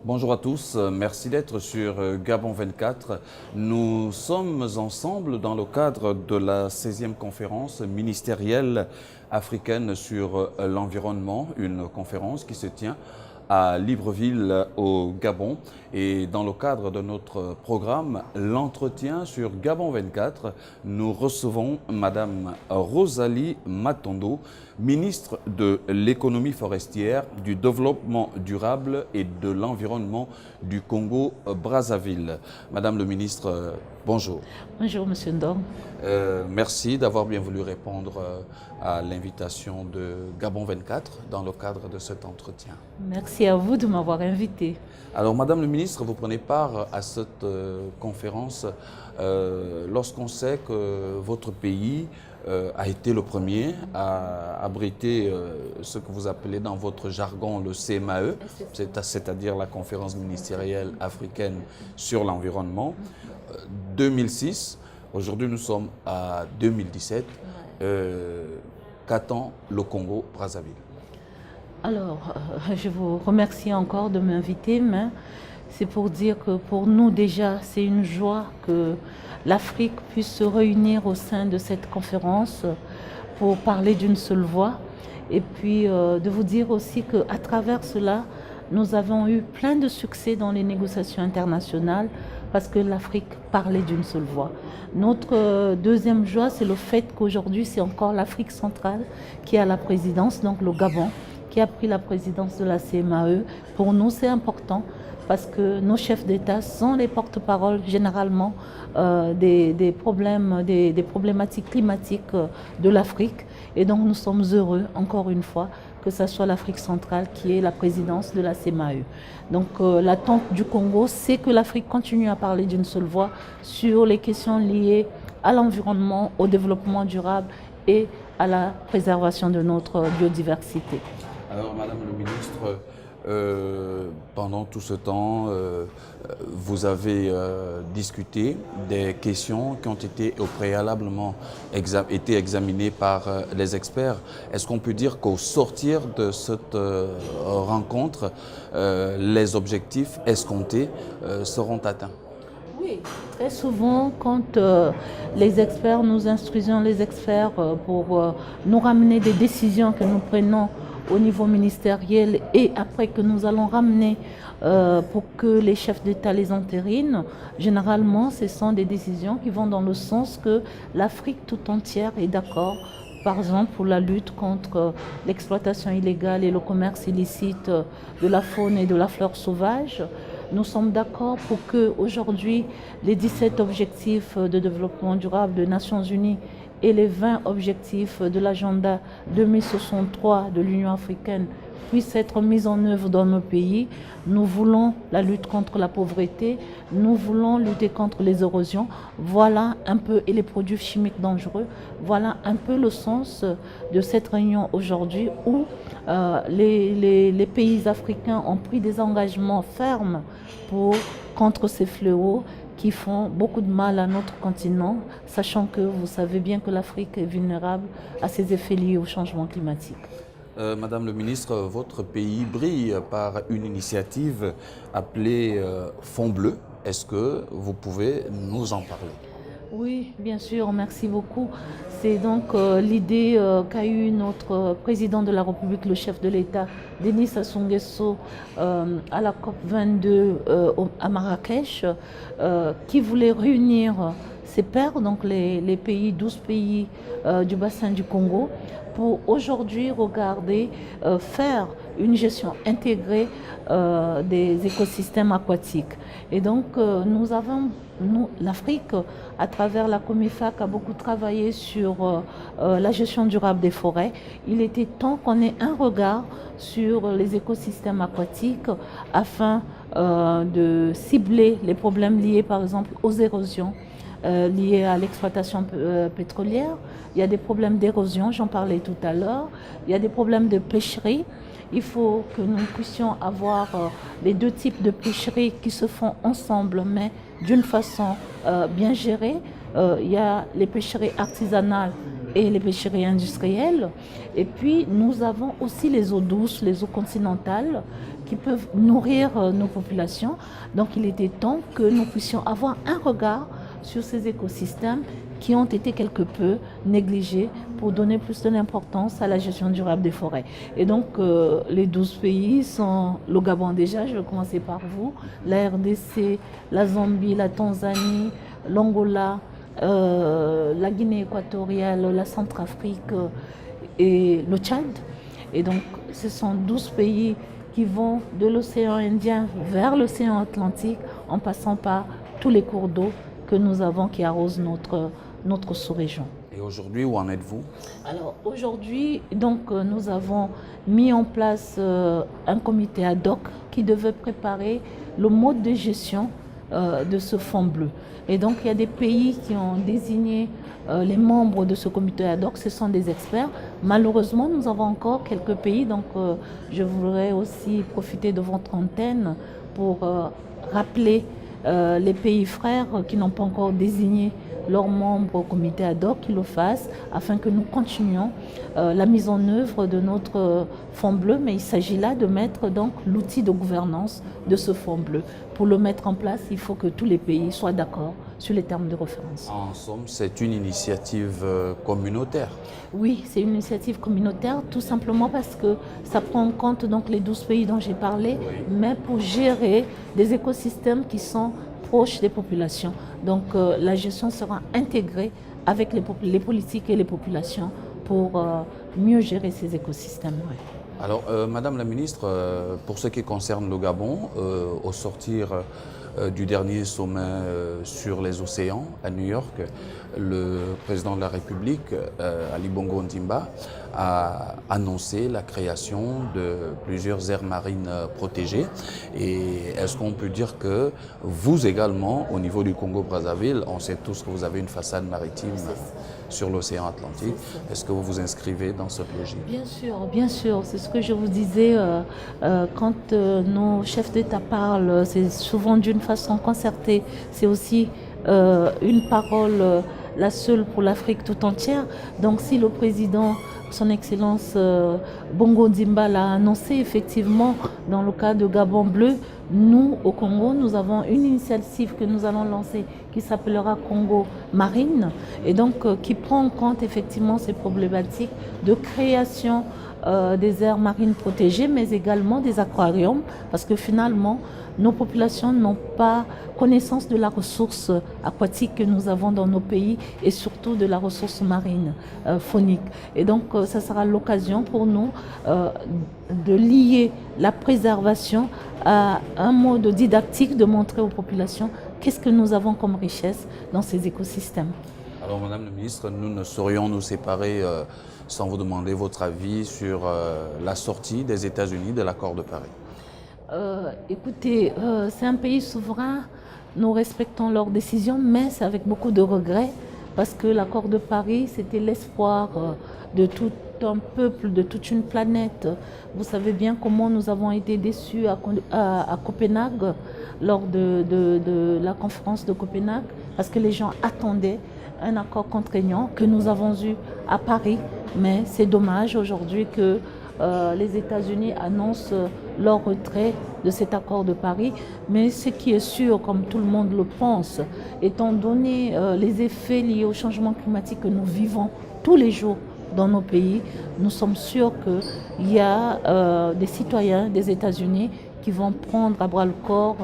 Bonjour à tous, merci d'être sur Gabon 24. Nous sommes ensemble dans le cadre de la 16e conférence ministérielle africaine sur l'environnement, une conférence qui se tient à Libreville au Gabon. Et dans le cadre de notre programme, l'entretien sur Gabon 24, nous recevons Madame Rosalie Matondo, ministre de l'économie forestière, du développement durable et de l'environnement du Congo-Brazzaville. Madame le ministre, bonjour. Bonjour, Monsieur Ndong. Merci d'avoir bien voulu répondre à l'invitation de Gabon 24 dans le cadre de cet entretien. Merci à vous de m'avoir invité. Alors, Madame le ministre, vous prenez part à cette conférence lorsqu'on sait que votre pays a été le premier à abriter ce que vous appelez dans votre jargon le CMAE, c'est-à-dire la conférence ministérielle africaine sur l'environnement. 2006, aujourd'hui nous sommes à 2017. Qu'attend le Congo-Brazzaville? Alors, je vous remercie encore de m'inviter, mais c'est pour dire que pour nous déjà, c'est une joie que l'Afrique puisse se réunir au sein de cette conférence pour parler d'une seule voix. Et puis de vous dire aussi qu'à travers cela, nous avons eu plein de succès dans les négociations internationales parce que l'Afrique parlait d'une seule voix. Notre deuxième joie, c'est le fait qu'aujourd'hui, c'est encore l'Afrique centrale qui a la présidence, donc le Gabon, qui a pris la présidence de la CMAE. Pour nous, c'est important parce que nos chefs d'État sont les porte-parole généralement des problématiques climatiques de l'Afrique. Et donc nous sommes heureux, encore une fois, que ce soit l'Afrique centrale qui est la présidence de la CMAE. Donc l'attente du Congo, c'est que l'Afrique continue à parler d'une seule voix sur les questions liées à l'environnement, au développement durable et à la préservation de notre biodiversité. Alors, Madame le ministre, pendant tout ce temps, vous avez discuté des questions qui ont été préalablement examinées par les experts. Est-ce qu'on peut dire qu'au sortir de cette rencontre, les objectifs escomptés seront atteints? Oui, très souvent, quand les experts, nous instruisons les experts pour nous ramener des décisions que nous prenons au niveau ministériel et après que nous allons ramener pour que les chefs d'État les entérinent, généralement, ce sont des décisions qui vont dans le sens que l'Afrique tout entière est d'accord. Par exemple, pour la lutte contre l'exploitation illégale et le commerce illicite de la faune et de la flore sauvage. Nous sommes d'accord pour que aujourd'hui les 17 objectifs de développement durable des Nations Unies et les 20 objectifs de l'agenda 2063 de l'Union africaine puissent être mis en œuvre dans nos pays. Nous voulons la lutte contre la pauvreté, nous voulons lutter contre les érosions, voilà un peu, et les produits chimiques dangereux, voilà un peu le sens de cette réunion aujourd'hui où les pays africains ont pris des engagements fermes contre ces fléaux qui font beaucoup de mal à notre continent, sachant que vous savez bien que l'Afrique est vulnérable à ces effets liés au changement climatique. Madame le ministre, votre pays brille par une initiative appelée Fonds Bleu. Est-ce que vous pouvez nous en parler? Oui, bien sûr, merci beaucoup. C'est donc l'idée qu'a eue notre président de la République, le chef de l'État, Denis Sassou Nguesso, à la COP22 à Marrakech, qui voulait réunir ses pairs, donc les pays, 12 pays du bassin du Congo, pour aujourd'hui regarder, faire une gestion intégrée des écosystèmes aquatiques. Et donc l'Afrique, à travers la COMIFAC, a beaucoup travaillé sur la gestion durable des forêts. Il était temps qu'on ait un regard sur les écosystèmes aquatiques afin de cibler les problèmes liés par exemple aux érosions, liées à l'exploitation pétrolière. Il y a des problèmes d'érosion, j'en parlais tout à l'heure. Il y a des problèmes de pêcherie. Il faut que nous puissions avoir les deux types de pêcherie qui se font ensemble, mais d'une façon bien gérée. il y a les pêcheries artisanales et les pêcheries industrielles. Et puis, nous avons aussi les eaux douces, les eaux continentales qui peuvent nourrir nos populations. Donc, il était temps que nous puissions avoir un regard sur ces écosystèmes qui ont été quelque peu négligés pour donner plus de l'importance à la gestion durable des forêts. Et donc, les 12 pays sont le Gabon déjà, je vais commencer par vous, la RDC, la Zambie, la Tanzanie, l'Angola, la Guinée équatoriale, la Centrafrique et le Tchad. Et donc, ce sont 12 pays qui vont de l'océan Indien vers l'océan Atlantique en passant par tous les cours d'eau que nous avons qui arrosent notre sous-région. Et aujourd'hui, où en êtes-vous? Alors aujourd'hui, donc, nous avons mis en place un comité ad hoc qui devait préparer le mode de gestion de ce fonds bleu. Et donc il y a des pays qui ont désigné les membres de ce comité ad hoc, ce sont des experts. Malheureusement, nous avons encore quelques pays, donc je voudrais aussi profiter de votre antenne pour rappeler les pays frères qui n'ont pas encore désigné leurs membres au comité ad hoc, qu'ils le fassent afin que nous continuions la mise en œuvre de notre fonds bleu. Mais il s'agit là de mettre donc l'outil de gouvernance de ce fonds bleu. Pour le mettre en place, il faut que tous les pays soient d'accord sur les termes de référence. En somme, c'est une initiative communautaire. Oui, c'est une initiative communautaire, tout simplement parce que ça prend en compte donc les 12 pays dont j'ai parlé, mais pour gérer des écosystèmes qui sont proches des populations. Donc la gestion sera intégrée avec les politiques et les populations pour mieux gérer ces écosystèmes. Ouais. Alors, Madame la Ministre, pour ce qui concerne le Gabon, au sortir du dernier sommet sur les océans à New York, le président de la République, Ali Bongo Ondimba, a annoncé la création de plusieurs aires marines protégées. Et est-ce qu'on peut dire que vous également, au niveau du Congo-Brazzaville, on sait tous que vous avez une façade maritime sur l'océan Atlantique. Est-ce que vous vous inscrivez dans cette logique? Bien sûr. C'est ce que je vous disais quand nos chefs d'État parlent. C'est souvent d'une façon concertée. C'est aussi une parole, la seule pour l'Afrique tout entière. Donc si le président, son Excellence Bongo Ondimba l'a annoncé, effectivement, dans le cas de Gabon Bleu, nous, au Congo, nous avons une initiative que nous allons lancer qui s'appellera Congo Marine et donc qui prend en compte effectivement ces problématiques de création des aires marines protégées, mais également des aquariums, parce que finalement, nos populations n'ont pas connaissance de la ressource aquatique que nous avons dans nos pays et surtout de la ressource marine faunique. Et donc, ça sera l'occasion pour nous de lier la préservation à un mode didactique, de montrer aux populations qu'est-ce que nous avons comme richesse dans ces écosystèmes. Alors, Madame la Ministre, nous ne saurions nous séparer sans vous demander votre avis sur la sortie des États-Unis de l'accord de Paris. Écoutez, c'est un pays souverain, nous respectons leurs décisions, mais c'est avec beaucoup de regrets, parce que l'accord de Paris, c'était l'espoir de tout un peuple, de toute une planète. Vous savez bien comment nous avons été déçus à Copenhague, lors de la conférence de Copenhague, parce que les gens attendaient un accord contraignant que nous avons eu à Paris. Mais c'est dommage aujourd'hui que les États-Unis annoncent leur retrait de cet accord de Paris. Mais ce qui est sûr, comme tout le monde le pense, étant donné les effets liés au changement climatique que nous vivons tous les jours dans nos pays, nous sommes sûrs qu'il y a des citoyens des États-Unis qui vont prendre à bras le corps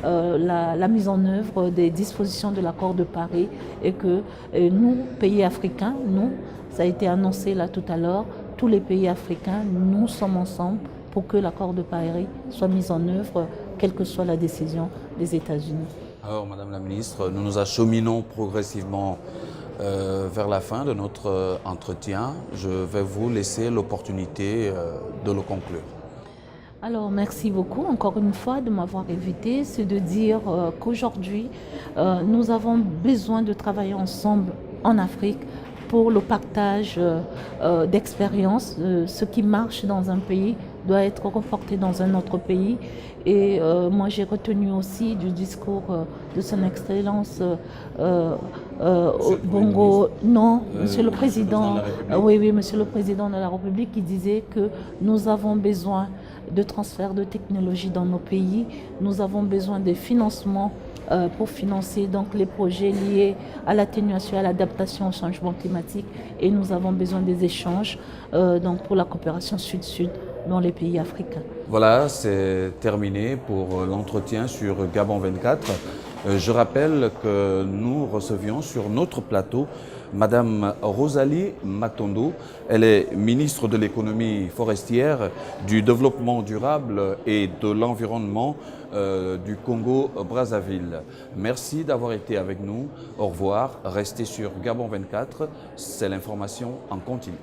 la mise en œuvre des dispositions de l'accord de Paris et que nous, pays africains, nous, ça a été annoncé là tout à l'heure, tous les pays africains, nous sommes ensemble pour que l'accord de Paris soit mis en œuvre, quelle que soit la décision des États-Unis. Alors, Madame la Ministre, nous nous acheminons progressivement vers la fin de notre entretien. Je vais vous laisser l'opportunité de le conclure. Alors, merci beaucoup encore une fois de m'avoir invité. C'est de dire qu'aujourd'hui, nous avons besoin de travailler ensemble en Afrique pour le partage d'expériences. Ce qui marche dans un pays doit être reporté dans un autre pays. Et moi, j'ai retenu aussi du discours de son Excellence Bongo, non, Monsieur le Président, oui, Monsieur le Président de la République, qui disait que nous avons besoin de transfert de technologie dans nos pays, nous avons besoin de financements pour financer donc les projets liés à l'atténuation et à l'adaptation au changement climatique, et nous avons besoin des échanges donc pour la coopération sud-sud dans les pays africains. Voilà, c'est terminé pour l'entretien sur Gabon 24. Je rappelle que nous recevions sur notre plateau Madame Rosalie Matondo. Elle est ministre de l'économie forestière, du développement durable et de l'environnement du Congo-Brazzaville. Merci d'avoir été avec nous. Au revoir. Restez sur Gabon 24. C'est l'information en continu.